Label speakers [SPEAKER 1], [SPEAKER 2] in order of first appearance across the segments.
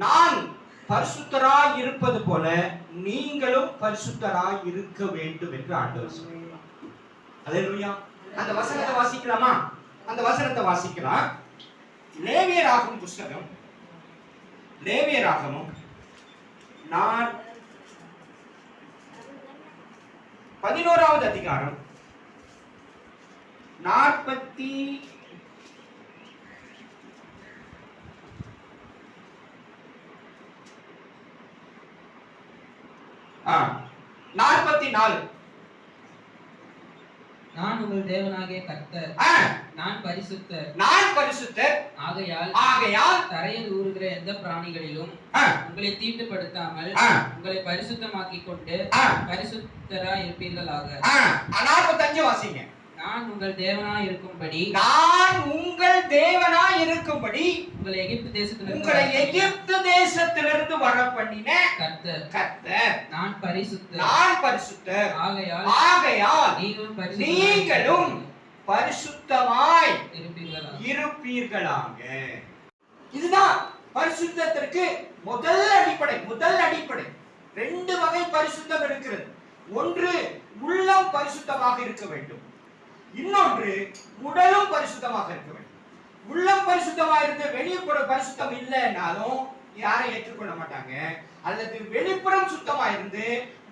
[SPEAKER 1] நான் பரிசுத்தராய் இருப்பது போல நீங்களும் பரிசுத்தராய் இருக்க வேண்டும் என்று ஆண்டவர் சொல்கிறார். அல்லேலூயா. அந்த வசனத்தை வாசிக்கலாமா? அந்த வசனத்தை வாசிக்கலாம். லேவியராகமம் புத்தகம், லேவியராகமம் 11வது அதிகாரம் 44.
[SPEAKER 2] நான் உங்கள் தேவனாகிய கர்த்தர், நான் பரிசுத்தர்,
[SPEAKER 1] நான் பரிசுத்தர்.
[SPEAKER 2] ஆகையால் தரையில் ஊறுகிற எந்த பிராணிகளிலும் உங்களை தீட்டுப்படுத்தாமல் உங்களை பரிசுத்தமாக்கிக் கொண்டு பரிசுத்தராய் இருப்பீர்களாக.
[SPEAKER 1] 45 வாசிங்க.
[SPEAKER 2] நான் உங்கள் தேவனாய் இருக்கும்படி,
[SPEAKER 1] நான் உங்கள் தேவனாய் இருக்கும்படி
[SPEAKER 2] உங்களை எகிப்து
[SPEAKER 1] தேசத்திலிருந்து வர பண்ணின கர்த்தர்
[SPEAKER 2] நான் பரிசுத்தர்,
[SPEAKER 1] நான் பரிசுத்தர். ஆகையால் நீங்களும் பரிசுத்தமாய் இருப்பீர்களாக. இதுதான் பரிசுத்தத்திற்கு முதல் அடிப்படை. 2 வகை பரிசுத்தம் இருக்கிறது. ஒன்று, உள்ளம் பரிசுத்தமாக இருக்க வேண்டும். இன்னொன்று, உடலும் பரிசுத்தமாக இருக்க வேண்டும். உள்ளம் பரிசுத்தமாக இருந்து வெளிப்புற பரிசுத்தம் இல்லைன்னாலும் யாரை ஏற்றுக்கொள்ள மாட்டாங்க. அல்லது வெளிப்புறம் சுத்தமா இருந்து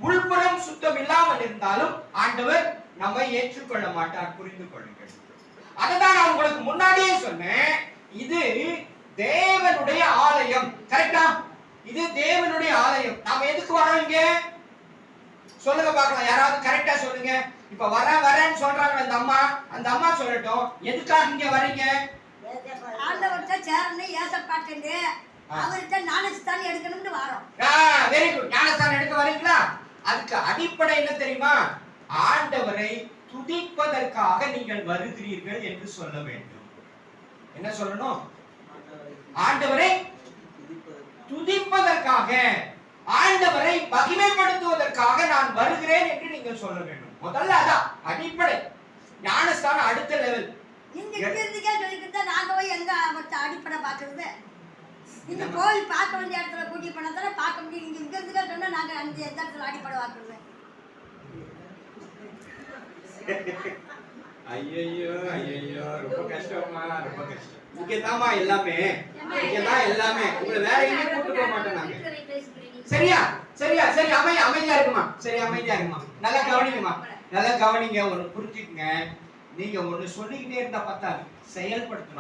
[SPEAKER 1] உள்புறம் சுத்தம் இல்லாமல் இருந்தாலும் ஆண்டவர் நம்மை ஏற்றுக்கொள்ள மாட்டார். புரிந்து கொள்ளுங்கள். அதுதான் நான் உங்களுக்கு முன்னாடியே சொன்னேன். இது தேவனுடைய ஆலயம். கரெக்டா? இது தேவனுடைய ஆலயம். நாம எதுக்கு வரோம் இங்க? சொல்லுங்க பார்க்கலாம். யாராவது கரெக்டா சொல்லுங்க. இப்ப வரேன்னு சொல்றாங்க அந்த அம்மா சொல்லட்டும். எதுக்காக இங்க வரீங்க?
[SPEAKER 3] ஆண்டவர்ட்ட சேரணும், ஏசப்பாட்டேன்னு அவர்ட்ட ஞானஸ்தானம் எடுக்கணும்னு வரோம்.
[SPEAKER 1] Very good. ஞானஸ்தானம் எடுக்க வரீங்களா? அதுக்கு அடிப்படை என்ன தெரியுமா? ஆண்டவரை துதிப்பதற்காக நீங்கள் வருகிறீர்கள் என்று சொல்ல வேண்டும். என்ன சொல்லணும்? ஆண்டவரை துதிப்பதற்காக, ஆண்டவரை மகிமைப்படுத்துவதற்காக நான் வருகிறேன் என்று நீங்கள் சொல்ல வேண்டும். முதல்ல அதான் அடிப்படை. ஞானஸ்தானம் அடுத்த லெவல்.
[SPEAKER 3] நீங்க இங்கிருந்துக்கே சொல்லிக்கிட்டா நாங்க போய் எங்க அடிப்படை பாக்குறது? இந்த கோயில் பார்க்க வேண்டிய இடத்துல கூட்டி போனா பார்க்க முடியும். நீங்க இங்கிருந்துக்கே சொன்னா நாங்க அந்த இடத்துல அடிப்படை பாக்குறது.
[SPEAKER 1] ஐயோ ரொம்ப கஷ்டமா, ரொம்ப கஷ்டம். இங்கதாமா எல்லாமே, எல்லாமே. உங்களை வேற எங்கேயும் கூட்டு போக மாட்டோம் நாங்க. சரியா? சரி, அமைதியா இருக்குமா? சரி, அமைதியா இருக்குமா? நல்லா கவனிங்கம்மா, நல்லா கவனிங்க. ஒண்ணு புரிஞ்சுக்குங்க. நீங்க ஒண்ணு சொல்லிக்கிட்டே இருந்தா பத்தாது, செயல்படுத்தணும்.